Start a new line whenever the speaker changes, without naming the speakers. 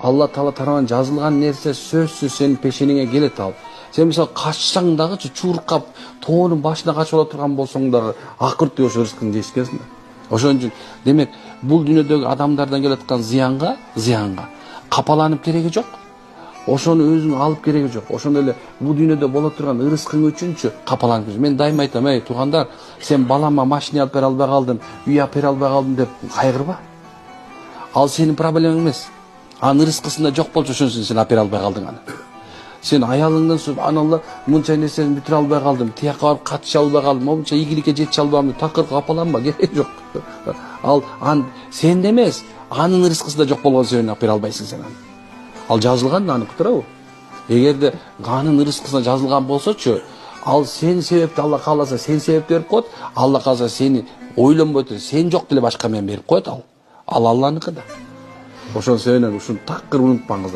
Алла Таала тарабынан жазылган нерсе сөзсүз сенин пешениңе келет ал. Сен мисалы качсаң дагы чуркап, тоонун башына качып ала турган болсоң дагы акырт ошо рызкыңды жейсиңерсиң. Ошон үчүн демек бул дүйнөдөгү адамдардан келаткан зыянга капаланып кереги жок. Ошону өзүң алып кереги жок. Ошондой эле бул дүйнөдө боло турган ырыскың үчүнчү капаланып жүрсүң. Мен дайыма айтам, эй туугандар, сен балама машина алып бере албай калдым, үй алып бере албай калдым деп кайгырба. Ал сенин проблемаң эмес. Анын ырыскысында жок болчу, ошон үчүн сен алып бере албай калдың аны. Сен аялыңдан субханалла мынча нерсени бүтүрө албай калдым, тияка барып катыша албай калдым, момунча игиликке жете албадым деп такыр капаланба, кереги жок. Ал сенде эмес, анын ырыскысында жок болгон себебинен алып бере албайсың сен аны. Ал жазылган да аныкы туурабы? Эгерде анын ырыскысына жазылган болсочу, ал сен себепти Алла кааласа сен себеп берип коет, Алла кааласа сени ойлонбой туруп сен жок деле башка менен берип коет ал. Ал Алланыкы да. Ошон себебинен ушуну такыр унутпаңыздар.